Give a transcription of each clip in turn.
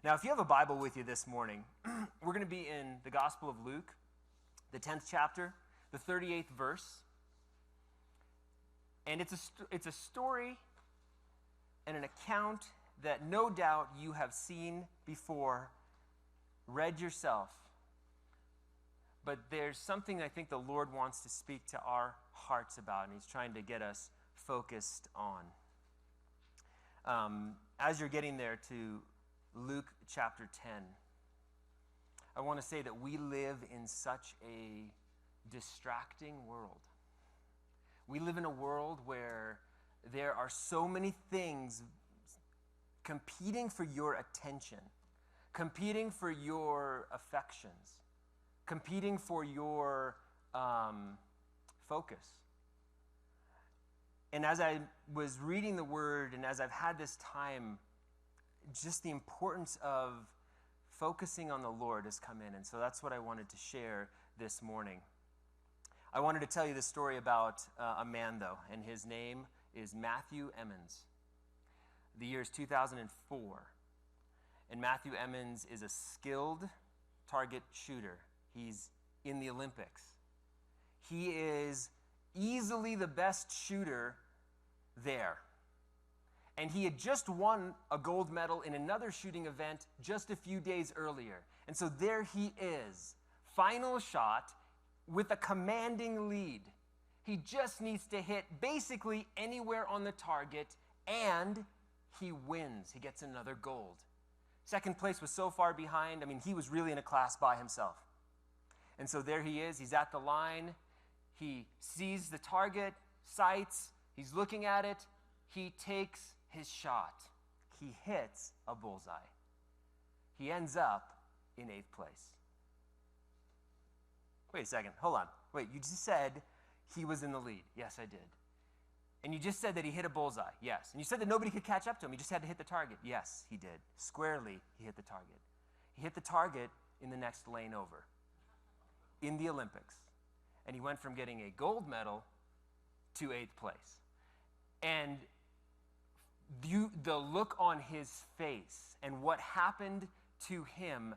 Now, if you have a Bible with you this morning, we're going to be in the Gospel of Luke, the 10th chapter, the 38th verse. And it's a story and an account that no doubt you have seen before, read yourself. But there's something I think the Lord wants to speak to our hearts about, and he's trying to get us focused on. As you're getting there to Luke chapter 10, I want to say that we live in such a distracting world. We live in a world where there are so many things competing for your attention, competing for your affections, competing for your focus. And as I was reading the Word and as I've had this time, just the importance of focusing on the Lord has come in. And so that's what I wanted to share this morning. I wanted to tell you the story about a man, though, and his name is Matthew Emmons. The year is 2004. And Matthew Emmons is a skilled target shooter. He's in the Olympics. He is easily the best shooter there. And he had just won a gold medal in another shooting event just a few days earlier. And so there he is, final shot with a commanding lead. He just needs to hit basically anywhere on the target, and he wins. He gets another gold. Second place was so far behind. I mean, he was really in a class by himself. And so there he is. He's at the line. He sees the target, sights. He's looking at it. He takes his shot. He hits a bullseye. He ends up in 8th place. Wait a second. Hold on. Wait, you just said he was in the lead. Yes, I did. And you just said that he hit a bullseye. Yes. And you said that nobody could catch up to him. He just had to hit the target. Yes, he did. Squarely, he hit the target. He hit the target in the next lane over in the Olympics. And he went from getting a gold medal to 8th place. And the look on his face and what happened to him,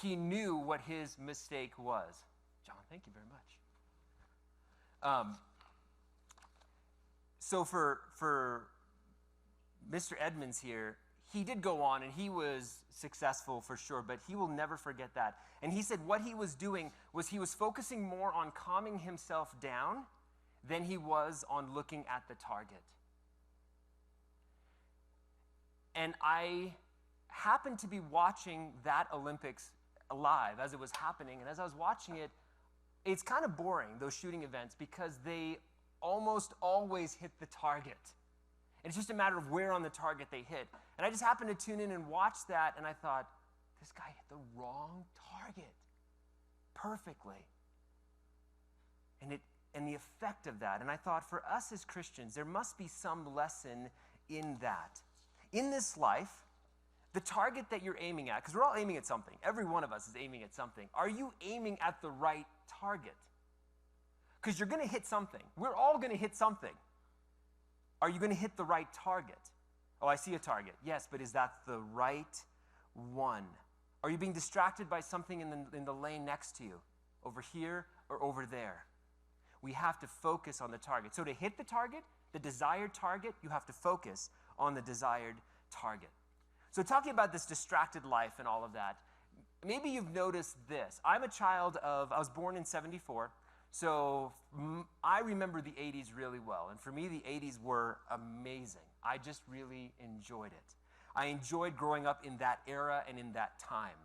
he knew what his mistake was. John, thank you very much. So for Mr. Edmonds here, he did go on and he was successful for sure, but he will never forget that. And he said what he was doing was he was focusing more on calming himself down than he was on looking at the target. And I happened to be watching that Olympics live as it was happening. And as I was watching it, it's kind of boring, those shooting events, because they almost always hit the target. And it's just a matter of where on the target they hit. And I just happened to tune in and watch that, and I thought, this guy hit the wrong target perfectly. And the effect of that. And I thought, for us as Christians, there must be some lesson in that. In this life, the target that you're aiming at, because we're all aiming at something. Every one of us is aiming at something. Are you aiming at the right target? Because you're going to hit something. We're all going to hit something. Are you going to hit the right target? Oh, I see a target. Yes, but is that the right one? Are you being distracted by something in the lane next to you? Over here or over there? We have to focus on the target. So to hit the target, the desired target, you have to focus on the desired target. So talking about this distracted life and all of that, maybe you've noticed this. I was born in 74, so I remember the 80s really well. And for me, the 80s were amazing. I just really enjoyed it. I enjoyed growing up in that era and in that time.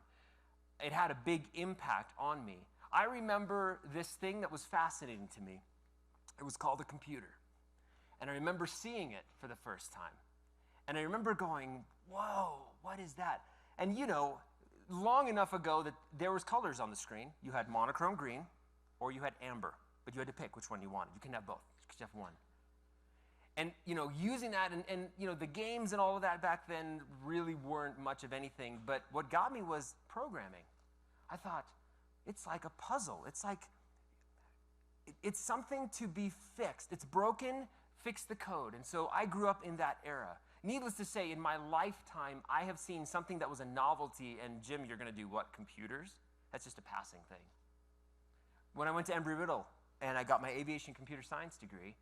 It had a big impact on me. I remember this thing that was fascinating to me. It was called a computer. And I remember seeing it for the first time. And I remember going, whoa, what is that? And long enough ago that there was colors on the screen. You had monochrome green or you had amber, but you had to pick which one you wanted. You couldn't have both, you could have one. And, using that and the games and all of that back then really weren't much of anything. But what got me was programming. I thought, it's like a puzzle. It's something to be fixed. It's broken, fix the code. And so I grew up in that era. Needless to say, in my lifetime, I have seen something that was a novelty, and Jim, you're going to do what, computers? That's just a passing thing. When I went to Embry-Riddle and I got my aviation computer science degree,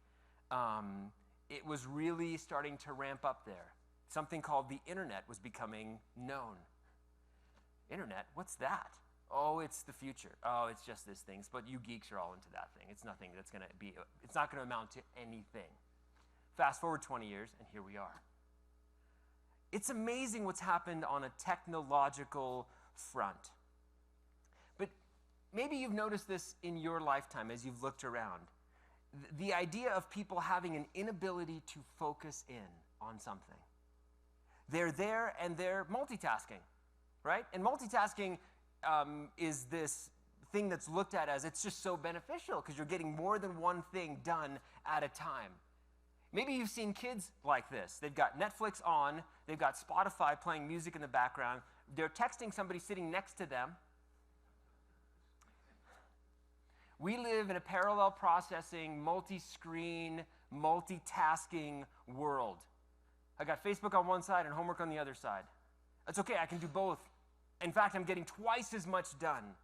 it was really starting to ramp up there. Something called the internet was becoming known. Internet? What's that? Oh, it's the future. Oh, it's just this thing. But you geeks are all into that thing. It's nothing that's going to be, it's not going to amount to anything. Fast forward 20 years, and here we are. It's amazing what's happened on a technological front. But maybe you've noticed this in your lifetime as you've looked around. The idea of people having an inability to focus in on something. They're there and they're multitasking, right? And multitasking is this thing that's looked at as it's just so beneficial because you're getting more than one thing done at a time. Maybe you've seen kids like this. They've got Netflix on, they've got Spotify playing music in the background, they're texting somebody sitting next to them. We live in a parallel processing, multi-screen, multitasking world. I got Facebook on one side and homework on the other side. That's okay, I can do both. In fact, I'm getting twice as much done.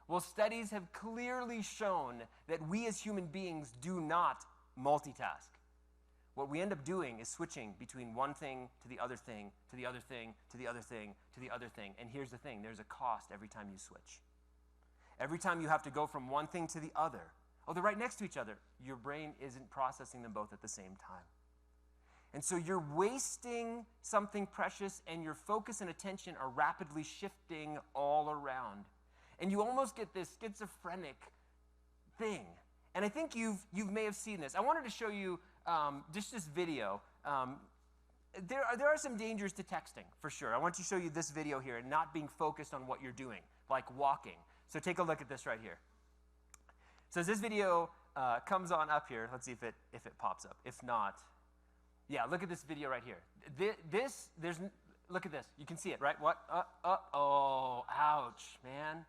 Well, studies have clearly shown that we as human beings do not multitask. What we end up doing is switching between one thing to the other thing, to the other thing, to the other thing, to the other thing. And here's the thing, there's a cost every time you switch. Every time you have to go from one thing to the other, oh, they're right next to each other, your brain isn't processing them both at the same time. And so you're wasting something precious, and your focus and attention are rapidly shifting all around. And you almost get this schizophrenic thing. And I think you may have seen this. I wanted to show you just this video. There are some dangers to texting, for sure. I want to show you this video here and not being focused on what you're doing, like walking. So take a look at this right here. So as this video comes on up here, let's see if it pops up. If not, yeah, look at this video right here. Look at this. You can see it, right? What? Oh, ouch, man.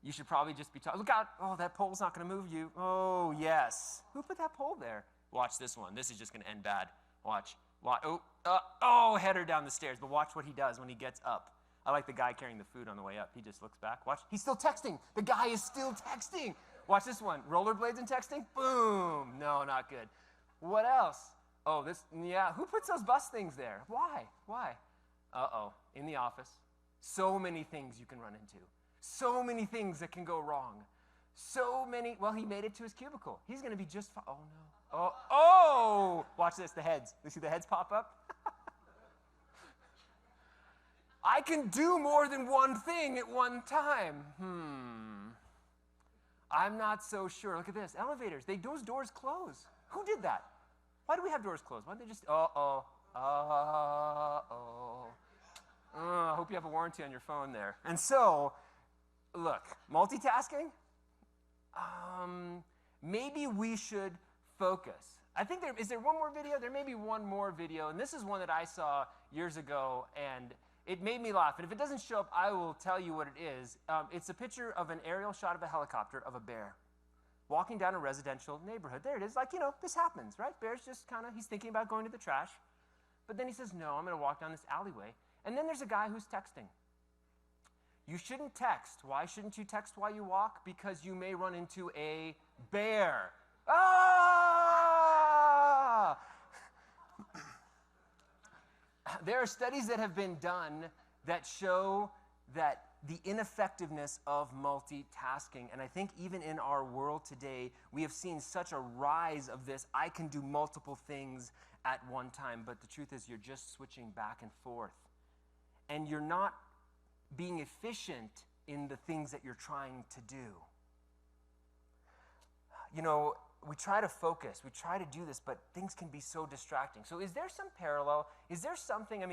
You should probably just be talking. Look out. Oh, that pole's not going to move you. Oh, yes. Who put that pole there? Watch this one. This is just going to end bad. Watch. Header down the stairs. But watch what he does when he gets up. I like the guy carrying the food on the way up. He just looks back. Watch. He's still texting. The guy is still texting. Watch this one. Rollerblades and texting. Boom. No, not good. What else? Oh, who puts those bus things there? Why? Uh-oh, in the office. So many things you can run into. So many things that can go wrong. Well, he made it to his cubicle. He's going to be just fine. Oh, no. Oh! Watch this, the heads. You see the heads pop up? I can do more than one thing at one time. I'm not so sure. Look at this. Elevators, those doors close. Who did that? Why do we have doors closed? Why don't they just, I hope you have a warranty on your phone there. And so, look, multitasking, maybe we should focus. I think is there one more video? There may be one more video, and this is one that I saw years ago, and it made me laugh. And if it doesn't show up, I will tell you what it is. It's a picture of an aerial shot of a helicopter of a bear walking down a residential neighborhood. There it is. This happens, right? Bear's just he's thinking about going to the trash. But then he says, no, I'm going to walk down this alleyway. And then there's a guy who's texting. You shouldn't text. Why shouldn't you text while you walk? Because you may run into a bear. Ah! There are studies that have been done that show that the ineffectiveness of multitasking. And I think even in our world today, we have seen such a rise of this. I can do multiple things at one time, but the truth is you're just switching back and forth. And you're not being efficient in the things that you're trying to do. We try to focus, we try to do this, but things can be so distracting. So is there some parallel? Is there something,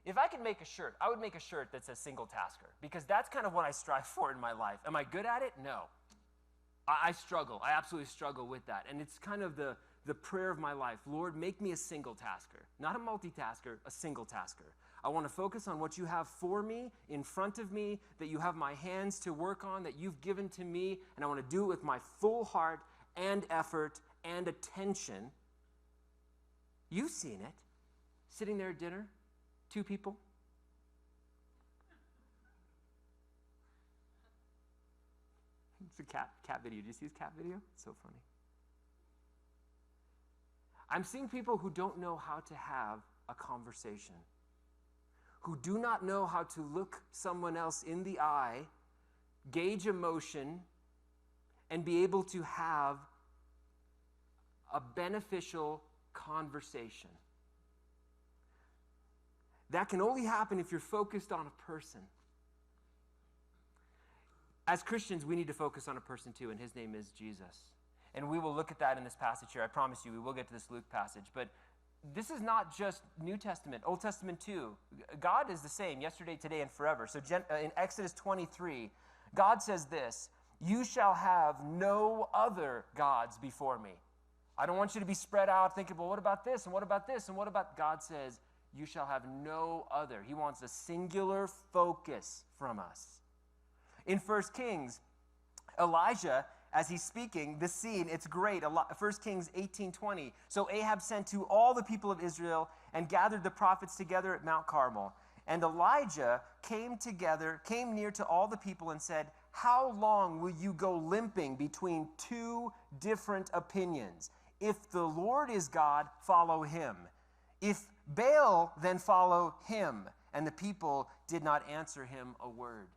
if I could make a shirt, I would make a shirt that says single tasker, because that's kind of what I strive for in my life. Am I good at it? No. I struggle. I absolutely struggle with that. And it's kind of the prayer of my life. Lord, make me a single tasker. Not a multitasker, a single tasker. I want to focus on what you have for me, in front of me, that you have my hands to work on, that you've given to me, and I want to do it with my full heart and effort and attention. You've seen it. sitting there at dinner, 2 people. It's a cat video. Do you see his cat video? It's so funny. I'm seeing people who don't know how to have a conversation, who do not know how to look someone else in the eye, gauge emotion, and be able to have a beneficial conversation. That can only happen if you're focused on a person. As Christians, we need to focus on a person too, and his name is Jesus. And we will look at that in this passage here. I promise you, we will get to this Luke passage. But this is not just New Testament, Old Testament too. God is the same yesterday, today, and forever. So in Exodus 23, God says this, "You shall have no other gods before me." I don't want you to be spread out thinking, well, what about this, and what about this, and what about... God says, you shall have no other. He wants a singular focus from us. In 1 Kings, Elijah, as he's speaking, the scene, it's great. 1 Kings 18:20. So Ahab sent to all the people of Israel and gathered the prophets together at Mount Carmel. And Elijah came near to all the people and said, "How long will you go limping between 2 different opinions? If the Lord is God, follow him. If Baal, then follow him." And the people did not answer him a word.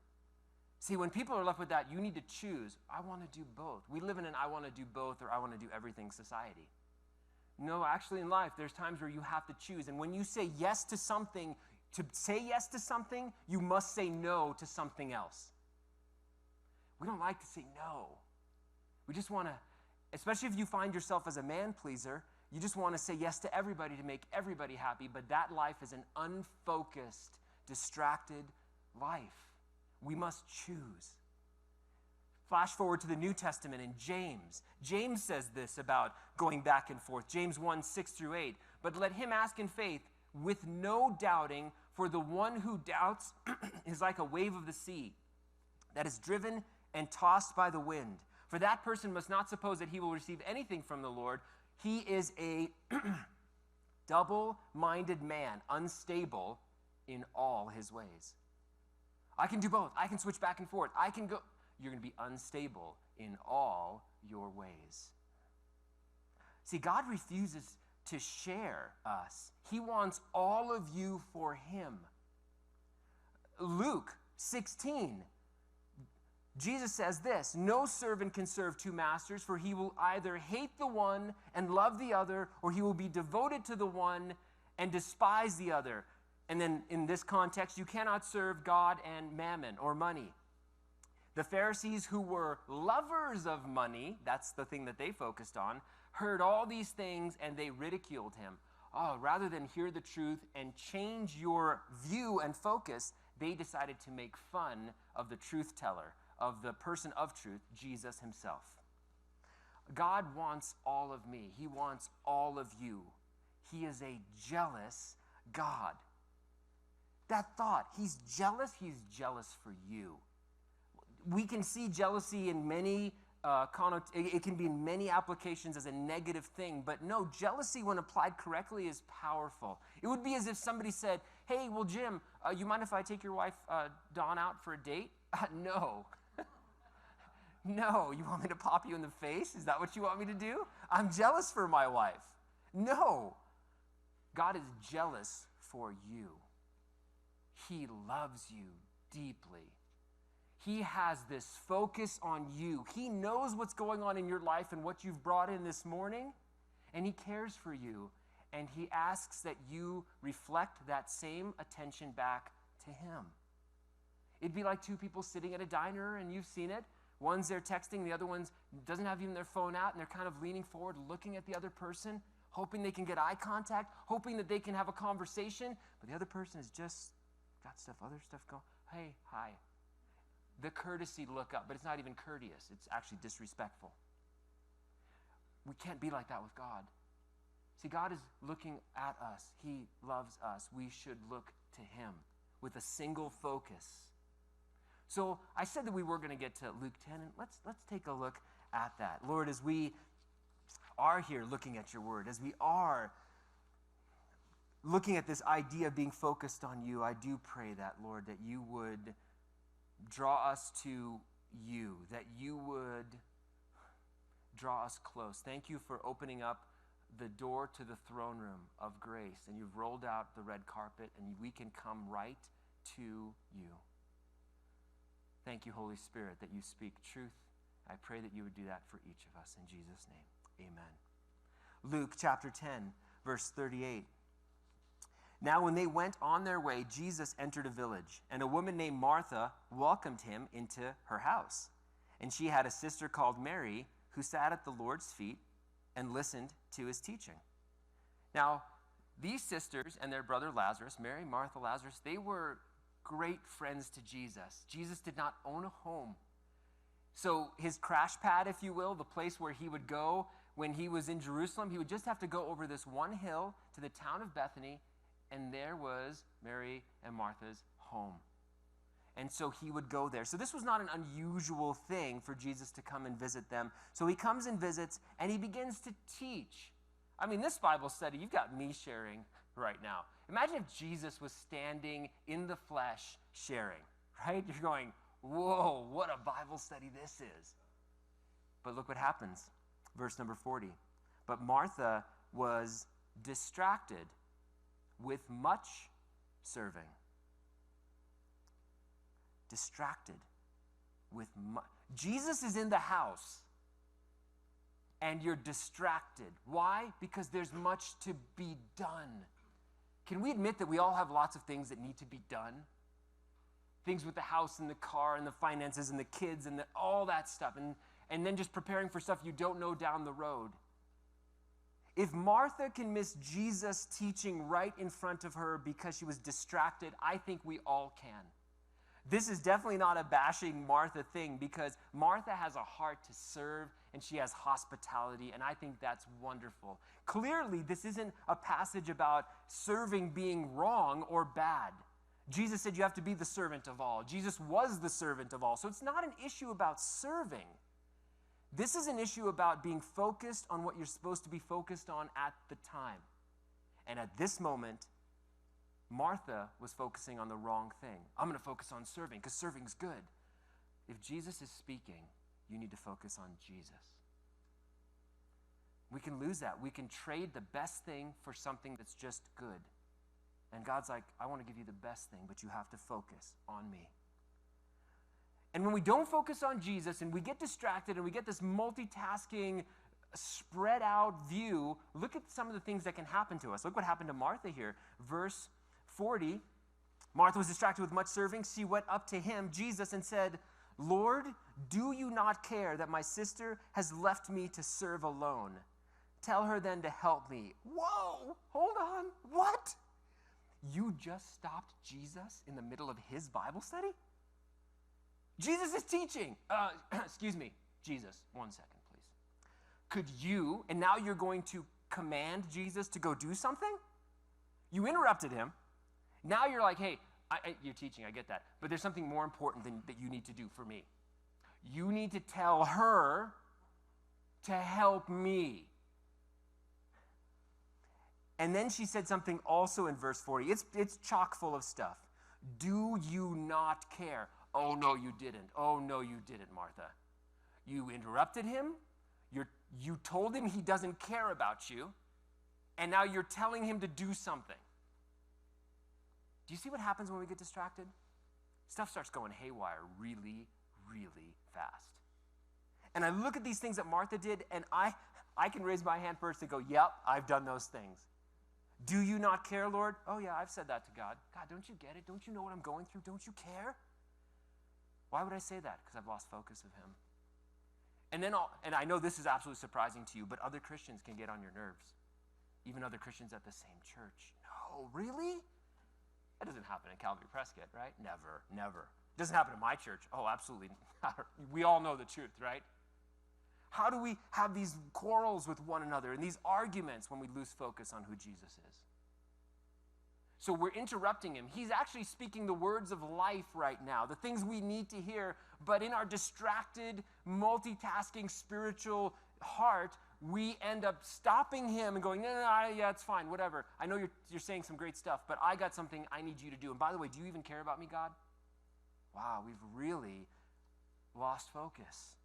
See, when people are left with that, you need to choose. I want to do both. We live in an I want to do both or I want to do everything society. No, actually in life, there's times where you have to choose. And when you say yes to something, you must say no to something else. We don't like to say no. We just want to, especially if you find yourself as a man pleaser, you just want to say yes to everybody to make everybody happy. But that life is an unfocused, distracted life. We must choose. Flash forward to the New Testament in James. James says this about going back and forth. James 1:6-8. "But let him ask in faith with no doubting, for the one who doubts is like a wave of the sea that is driven and tossed by the wind. For that person must not suppose that he will receive anything from the Lord. He is a double-minded man, unstable in all his ways." I can do both. I can switch back and forth. I can go. You're going to be unstable in all your ways. See, God refuses to share us. He wants all of you for him. Luke 16, Jesus says this, "No servant can serve 2 masters, for he will either hate the one and love the other, or he will be devoted to the one and despise the other." And then in this context, you cannot serve God and mammon or money. The Pharisees, who were lovers of money, that's the thing that they focused on, heard all these things and they ridiculed him. Oh, rather than hear the truth and change your view and focus, they decided to make fun of the truth teller, of the person of truth, Jesus himself. God wants all of me. He wants all of you. He is a jealous God. That thought, he's jealous for you. We can see jealousy in many, it can be in many applications as a negative thing, but no, jealousy when applied correctly is powerful. It would be as if somebody said, "Hey, well, Jim, you mind if I take your wife, Dawn, out for a date?" No. No, you want me to pop you in the face? Is that what you want me to do? I'm jealous for my wife. No. God is jealous for you. He loves you deeply. He has this focus on you. He knows what's going on in your life and what you've brought in this morning, and he cares for you. And he asks that you reflect that same attention back to him. It'd be like 2 people sitting at a diner, and you've seen it. One's there texting, the other one's doesn't have even their phone out, and they're kind of leaning forward, looking at the other person, hoping they can get eye contact, hoping that they can have a conversation, but the other person has just got other stuff going. Hey, hi. The courtesy look up, but it's not even courteous. It's actually disrespectful. We can't be like that with God. See, God is looking at us. He loves us. We should look to him with a single focus. So I said that we were going to get to Luke 10, and let's take a look at that. Lord, as we are here looking at your word, as we are looking at this idea of being focused on you, I do pray that, Lord, that you would draw us to you, that you would draw us close. Thank you for opening up the door to the throne room of grace, and you've rolled out the red carpet, and we can come right to you. Thank you, Holy Spirit, that you speak truth. I pray that you would do that for each of us. In Jesus' name, amen. Luke chapter 10, verse 38. Now when they went on their way, Jesus entered a village, and a woman named Martha welcomed him into her house. And she had a sister called Mary, who sat at the Lord's feet and listened to his teaching. Now, these sisters and their brother Lazarus, Mary, Martha, Lazarus, they were great friends to Jesus. Jesus did not own a home. So his crash pad, if you will, the place where he would go when he was in Jerusalem, he would just have to go over this one hill to the town of Bethany, and there was Mary and Martha's home. And so he would go there. So this was not an unusual thing for Jesus to come and visit them. So he comes and visits, and he begins to teach. I mean, this Bible study, you've got me sharing right now. Imagine if Jesus was standing in the flesh sharing, right? You're going, whoa, what a Bible study this is. But look what happens. Verse number 40. But Martha was distracted with much serving. Distracted with much. Jesus is in the house, and you're distracted. Why? Because there's much to be done. Can we admit that we all have lots of things that need to be done? Things with the house and the car and the finances and the kids and all that stuff. And then just preparing for stuff you don't know down the road. If Martha can miss Jesus teaching right in front of her because she was distracted, I think we all can. This is definitely not a bashing Martha thing, because Martha has a heart to serve and she has hospitality, and I think that's wonderful. Clearly, this isn't a passage about serving being wrong or bad. Jesus said you have to be the servant of all. Jesus was the servant of all. So it's not an issue about serving. This is an issue about being focused on what you're supposed to be focused on at the time. And at this moment, Martha was focusing on the wrong thing. I'm going to focus on serving because serving's good. If Jesus is speaking, you need to focus on Jesus. We can lose that. We can trade the best thing for something that's just good. And God's like, I want to give you the best thing, but you have to focus on me. And when we don't focus on Jesus and we get distracted and we get this multitasking, spread out view, look at some of the things that can happen to us. Look what happened to Martha here. Verse 40, Martha was distracted with much serving. She went up to him, Jesus, and said, Lord, do you not care that my sister has left me to serve alone? Tell her then to help me. Whoa, hold on, what? You just stopped Jesus in the middle of his Bible study? Jesus is teaching. Excuse me, Jesus, 1 second, please. Could you, and now you're going to command Jesus to go do something? You interrupted him. Now you're like, hey, you're teaching, I get that. But there's something more important that you need to do for me. You need to tell her to help me. And then she said something also in verse 40. It's chock full of stuff. Do you not care? Oh, no, you didn't. Oh, no, you didn't, Martha. You interrupted him. You told him he doesn't care about you. And now you're telling him to do something. Do you see what happens when we get distracted? Stuff starts going haywire really, really fast. And I look at these things that Martha did, and I can raise my hand first and go, yep, I've done those things. Do you not care, Lord? Oh, yeah, I've said that to God. God, don't you get it? Don't you know what I'm going through? Don't you care? Why would I say that? Because I've lost focus of him. And I know this is absolutely surprising to you, but other Christians can get on your nerves. Even other Christians at the same church. No, really? That doesn't happen in Calvary Prescott, right? Never, never. It doesn't happen in my church. Oh, absolutely not. We all know the truth, right? How do we have these quarrels with one another and these arguments when we lose focus on who Jesus is? So we're interrupting him. He's actually speaking the words of life right now, the things we need to hear, but in our distracted, multitasking spiritual heart, we end up stopping him and going, no, yeah, it's fine, whatever. I know you're saying some great stuff, but I got something I need you to do. And by the way, do you even care about me, God? Wow, we've really lost focus.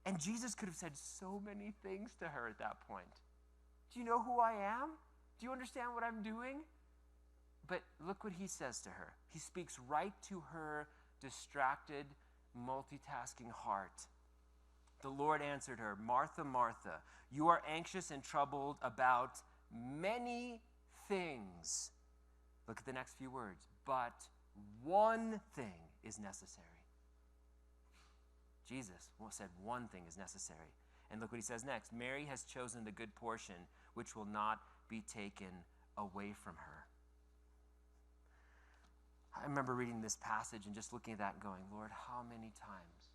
And Jesus could have said so many things to her at that point. Do you know who I am? Do you understand what I'm doing? But look what he says to her. He speaks right to her distracted, multitasking heart. The Lord answered her, Martha, Martha, you are anxious and troubled about many things. Look at the next few words. But one thing is necessary. Jesus said one thing is necessary. And look what he says next. Mary has chosen the good portion, which will not be taken away from her. I remember reading this passage and just looking at that and going, Lord, how many times,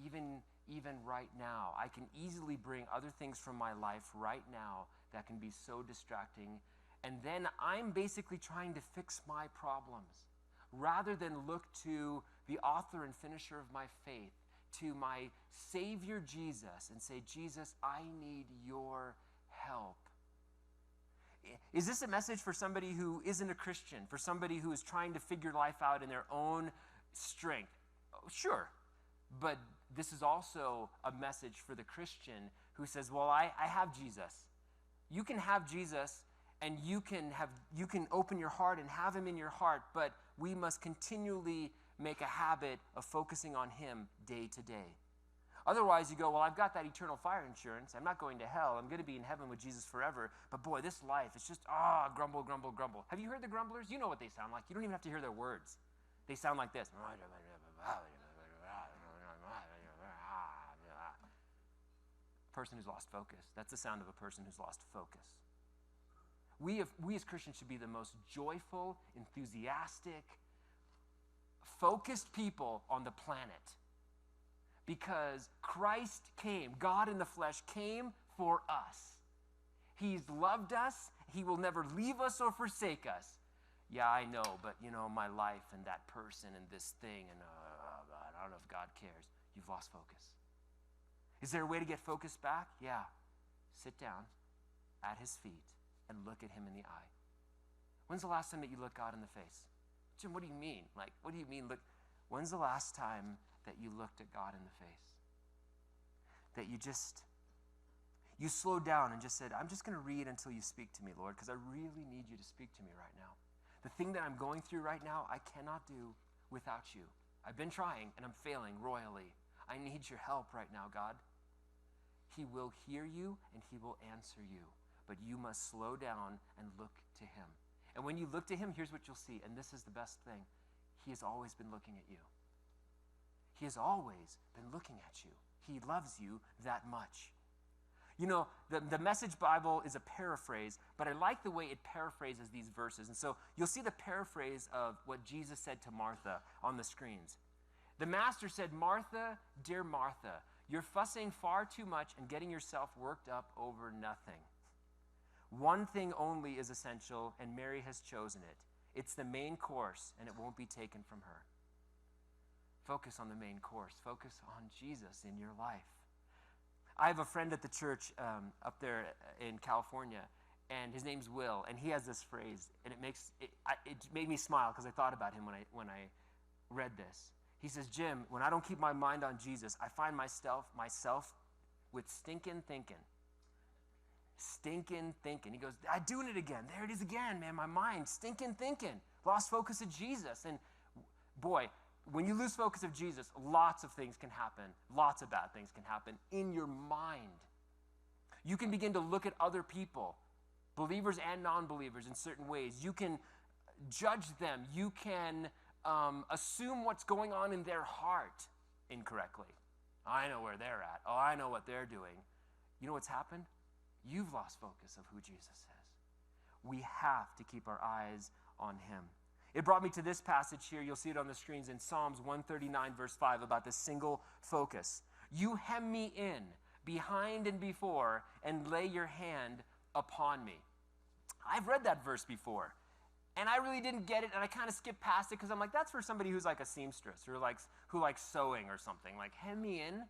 even right now, I can easily bring other things from my life right now that can be so distracting. And then I'm basically trying to fix my problems rather than look to the author and finisher of my faith, to my Savior Jesus, and say, Jesus, I need your help. Is this a message for somebody who isn't a Christian, for somebody who is trying to figure life out in their own strength? Oh, sure, but this is also a message for the Christian who says, well, I have Jesus. You can have Jesus, and you can open your heart and have him in your heart, but we must continually make a habit of focusing on him day to day. Otherwise, you go, well, I've got that eternal fire insurance. I'm not going to hell. I'm going to be in heaven with Jesus forever. But boy, this life, it's just, grumble, grumble, grumble. Have you heard the grumblers? You know what they sound like. You don't even have to hear their words. They sound like this. Person who's lost focus. That's the sound of a person who's lost focus. We as Christians should be the most joyful, enthusiastic, focused people on the planet. Because Christ came, God in the flesh came for us. He's loved us. He will never leave us or forsake us. Yeah, I know, but my life and that person and this thing, and I don't know if God cares. You've lost focus. Is there a way to get focus back? Yeah. Sit down at his feet and look at him in the eye. When's the last time that you looked God in the face? Jim, what do you mean? What do you mean? Look, when's the last time that you looked at God in the face? That you slowed down and just said, I'm just going to read until you speak to me, Lord, because I really need you to speak to me right now. The thing that I'm going through right now, I cannot do without you. I've been trying and I'm failing royally. I need your help right now, God. He will hear you and he will answer you, but you must slow down and look to him. And when you look to him, here's what you'll see, and this is the best thing. He has always been looking at you. He has always been looking at you. He loves you that much. The Message Bible is a paraphrase, but I like the way it paraphrases these verses. And so you'll see the paraphrase of what Jesus said to Martha on the screens. The master said, Martha, dear Martha, you're fussing far too much and getting yourself worked up over nothing. One thing only is essential, and Mary has chosen it. It's the main course, and it won't be taken from her. Focus on the main course. Focus on Jesus in your life. I have a friend at the church up there in California, and his name's Will, and he has this phrase, and it made me smile because I thought about him when I read this. He says, Jim, when I don't keep my mind on Jesus, I find myself with stinking thinking. Stinking thinking. He goes, I'm doing it again. There it is again, man. My mind, stinking thinking. Lost focus of Jesus. And boy, when you lose focus of Jesus, lots of things can happen. Lots of bad things can happen in your mind. You can begin to look at other people, believers and non-believers, in certain ways. You can judge them. You can assume what's going on in their heart incorrectly. I know where they're at. Oh, I know what they're doing. You know what's happened? You've lost focus of who Jesus is. We have to keep our eyes on him. It brought me to this passage here. You'll see it on the screens in Psalms 139, verse 5, about this single focus. You hem me in, behind and before, and lay your hand upon me. I've read that verse before, and I really didn't get it, and I kind of skipped past it because I'm like, that's for somebody who's like a seamstress or who likes sewing or something. Like, hem me in?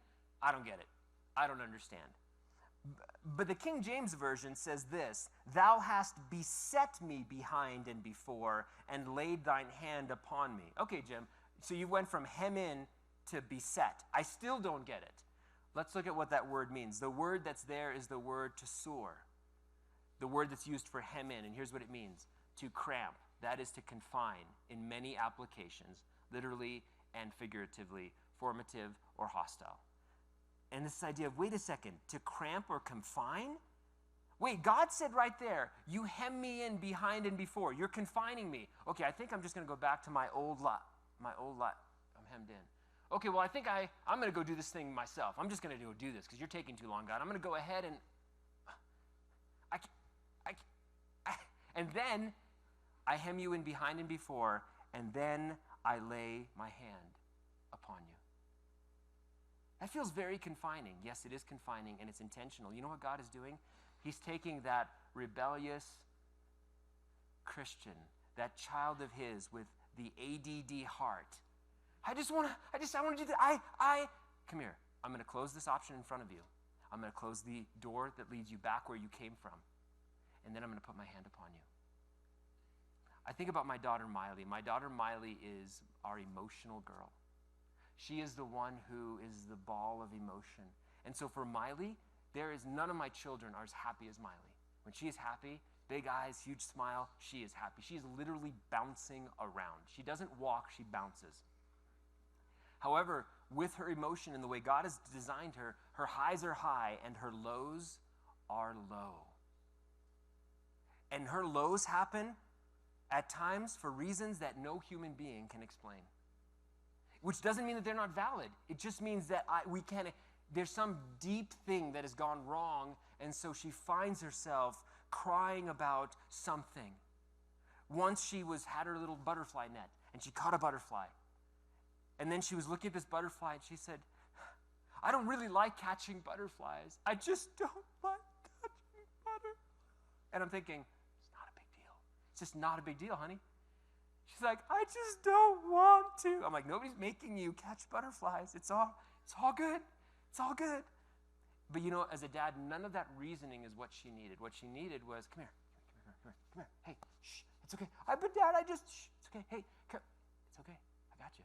I don't get it. I don't understand. But the King James Version says this, thou hast beset me behind and before, and laid thine hand upon me. Okay, Jim, so you went from hem in to beset. I still don't get it. Let's look at what that word means. The word that's there is the word to soar, the word that's used for hem in, and here's what it means: to cramp. That is to confine in many applications, literally and figuratively, formative or hostile. And this idea of, wait a second, to cramp or confine? Wait, God said right there, you hem me in behind and before. You're confining me. Okay, I think I'm just going to go back to my old lot. I'm hemmed in. Okay, well, I think I'm going to go do this thing myself. I'm just going to go do this because you're taking too long, God. I'm going to go ahead and and then I hem you in behind and before, and then I lay my hand upon you. That feels very confining. Yes, it is confining, and it's intentional. You know what God is doing? He's taking that rebellious Christian, that child of his with the ADD heart. I want to do that. Come here. I'm going to close this option in front of you. I'm going to close the door that leads you back where you came from. And then I'm going to put my hand upon you. I think about my daughter, Miley. My daughter, Miley, is our emotional girl. She is the one who is the ball of emotion. And so for Miley, none of my children are as happy as Miley. When she is happy, big eyes, huge smile, she is happy. She is literally bouncing around. She doesn't walk, she bounces. However, with her emotion and the way God has designed her, her highs are high and her lows are low. And her lows happen at times for reasons that no human being can explain. Which doesn't mean that they're not valid. It just means that there's some deep thing that has gone wrong, and so she finds herself crying about something. Once she had her little butterfly net, and she caught a butterfly. And then she was looking at this butterfly, and she said, I don't really like catching butterflies. I just don't like catching butterflies. And I'm thinking, it's not a big deal. It's just not a big deal, honey. She's like, I just don't want to. I'm like, nobody's making you catch butterflies. It's all good. It's all good. But you know, as a dad, none of that reasoning is what she needed. What she needed was, come here. Hey, shh, it's okay. But Dad, shh, it's okay. Hey, come. It's okay. I got you.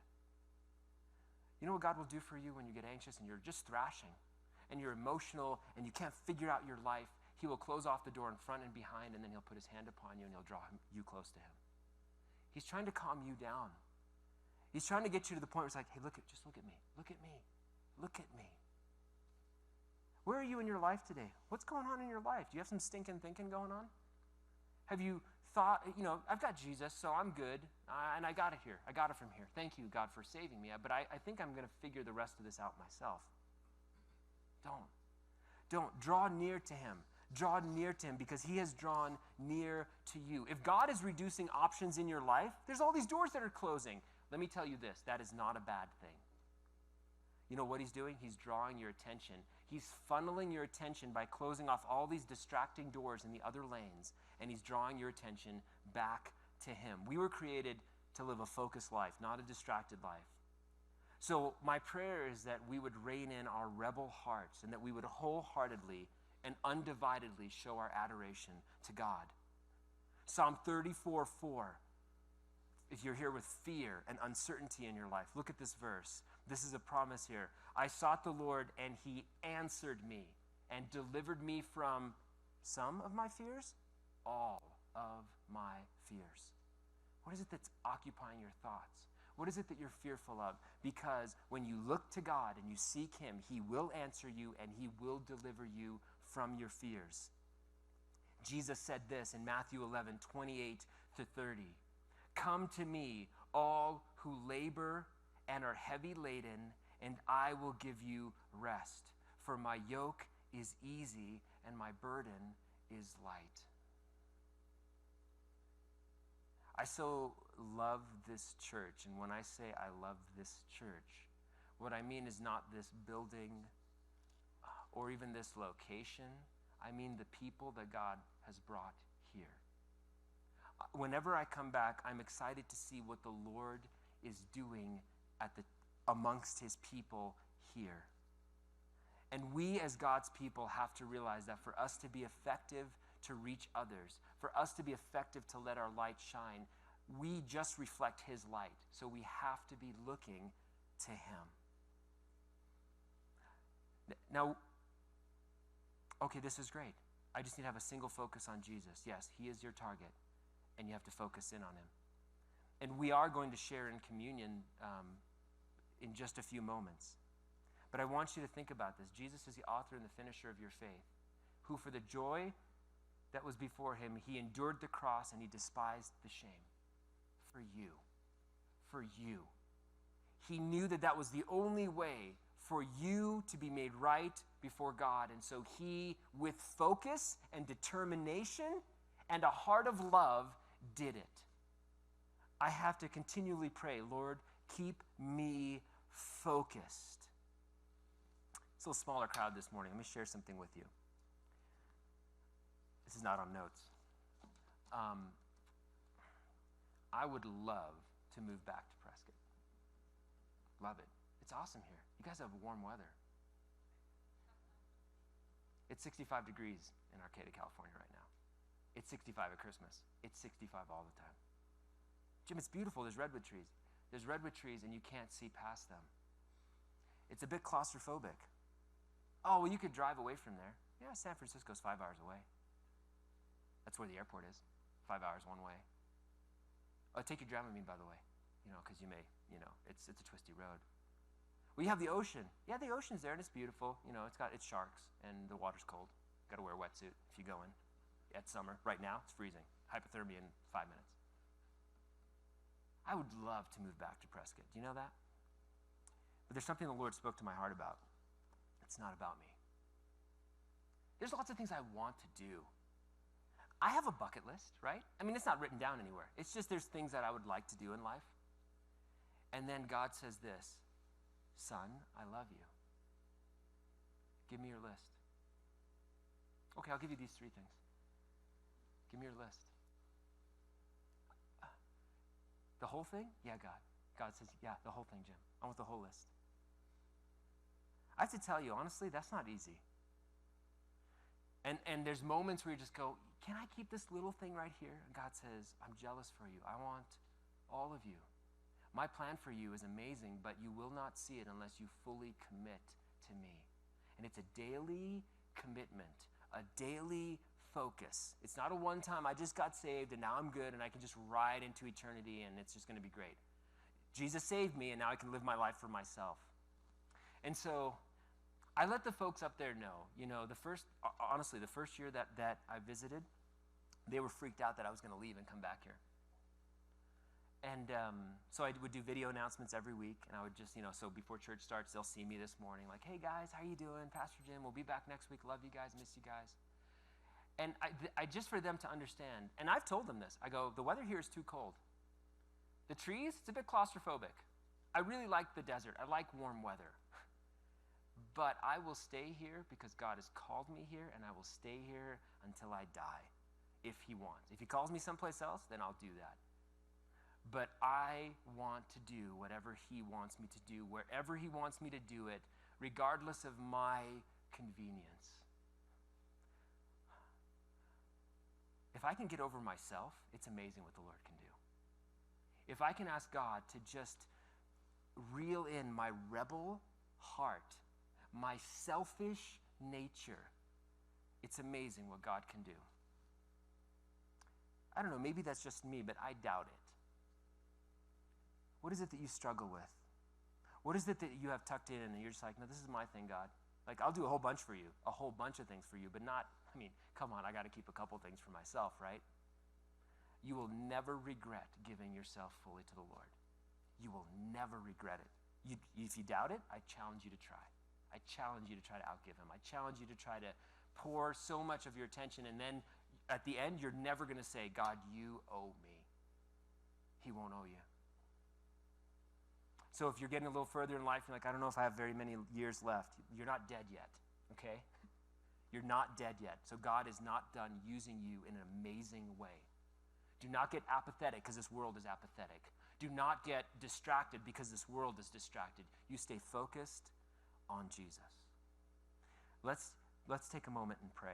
You know what God will do for you when you get anxious and you're just thrashing and you're emotional and you can't figure out your life? He will close off the door in front and behind, and then he'll put his hand upon you and he'll draw you close to him. He's trying to calm you down. He's trying to get you to the point where it's like, hey, just look at me. Look at me. Look at me. Where are you in your life today? What's going on in your life? Do you have some stinking thinking going on? Have you thought, I've got Jesus, so I'm good, and I got it here. I got it from here. Thank you, God, for saving me. But I think I'm going to figure the rest of this out myself. Don't. Draw near to him. Draw near to him because he has drawn near to you. If God is reducing options in your life, there's all these doors that are closing. Let me tell you this, that is not a bad thing. You know what he's doing? He's drawing your attention. He's funneling your attention by closing off all these distracting doors in the other lanes, and he's drawing your attention back to him. We were created to live a focused life, not a distracted life. So my prayer is that we would rein in our rebel hearts and that we would wholeheartedly and undividedly show our adoration to God. Psalm 34:4. If you're here with fear and uncertainty in your life, look at this verse. This is a promise here. I sought the Lord, and he answered me and delivered me from some of my fears, all of my fears. What is it that's occupying your thoughts? What is it that you're fearful of? Because when you look to God and you seek him, he will answer you and he will deliver you from your fears. Jesus said this in Matthew 11:28-30. Come to me, all who labor and are heavy laden, and I will give you rest. For my yoke is easy and my burden is light. I so love this church, and when I say I love this church, what I mean is not this building or even this location. I mean the people that God has brought here. Whenever I come back, I'm excited to see what the Lord is doing amongst his people here. And we as God's people have to realize that for us to be effective to reach others, for us to be effective to let our light shine, we just reflect his light. So we have to be looking to him. Now, okay, this is great. I just need to have a single focus on Jesus. Yes, he is your target, and you have to focus in on him. And we are going to share in communion in just a few moments. But I want you to think about this. Jesus is the author and the finisher of your faith, who for the joy that was before him, he endured the cross and he despised the shame. For you. For you. He knew that that was the only way for you to be made right before God. And so he, with focus and determination and a heart of love, did it. I have to continually pray, Lord, keep me focused. It's a little smaller crowd this morning. Let me share something with you. This is not on notes. I would love to move back to Prescott. Love it. It's awesome here. You guys have warm weather. It's 65 degrees in Arcata, California right now. It's 65 at Christmas. It's 65 all the time. Jim, it's beautiful. There's redwood trees. There's redwood trees and you can't see past them. It's a bit claustrophobic. Oh, well, you could drive away from there. Yeah, San Francisco's 5 hours away. That's where the airport is. 5 hours one way. Oh, take your Dramamine, by the way, because you may, it's a twisty road. We have the ocean. Yeah, the ocean's there and it's beautiful. It's sharks and the water's cold. Got to wear a wetsuit if you go in at summer. Right now, it's freezing. Hypothermia in 5 minutes. I would love to move back to Prescott. Do you know that? But there's something the Lord spoke to my heart about. It's not about me. There's lots of things I want to do. I have a bucket list, right? I mean, it's not written down anywhere. It's just there's things that I would like to do in life. And then God says this, son, I love you. Give me your list. Okay, I'll give you these 3 things. Give me your list. The whole thing? Yeah, God. God says, yeah, the whole thing, Jim. I want the whole list. I have to tell you, honestly, that's not easy. And there's moments where you just go, can I keep this little thing right here? And God says, I'm jealous for you. I want all of you. My plan for you is amazing, but you will not see it unless you fully commit to me. And it's a daily commitment, a daily focus. It's not a one-time, I just got saved and now I'm good and I can just ride into eternity and it's just going to be great. Jesus saved me and now I can live my life for myself. And so I let the folks up there know, the first year that I visited, they were freaked out that I was going to leave and come back here. And so I would do video announcements every week, and I would just, so before church starts, they'll see me this morning, like, hey guys, how you doing? Pastor Jim, we'll be back next week. Love you guys, miss you guys. And I just for them to understand, and I've told them this, I go, the weather here is too cold. The trees, it's a bit claustrophobic. I really like the desert. I like warm weather. But I will stay here because God has called me here, and I will stay here until I die, if he wants. If he calls me someplace else, then I'll do that. But I want to do whatever he wants me to do, wherever he wants me to do it, regardless of my convenience. If I can get over myself, it's amazing what the Lord can do. If I can ask God to just reel in my rebel heart, my selfish nature, it's amazing what God can do. I don't know, maybe that's just me, but I doubt it. What is it that you struggle with? What is it that you have tucked in and you're just like, no, this is my thing, God. Like, I'll do a whole bunch for you, a whole bunch of things for you, but not, come on, I got to keep a couple things for myself, right? You will never regret giving yourself fully to the Lord. You will never regret it. If you doubt it, I challenge you to try. I challenge you to try to outgive him. I challenge you to try to pour so much of your attention, and then at the end, you're never going to say, God, you owe me. He won't owe you. So if you're getting a little further in life, you're like, I don't know if I have very many years left. You're not dead yet, okay? You're not dead yet. So God is not done using you in an amazing way. Do not get apathetic because this world is apathetic. Do not get distracted because this world is distracted. You stay focused on Jesus. Let's take a moment and pray.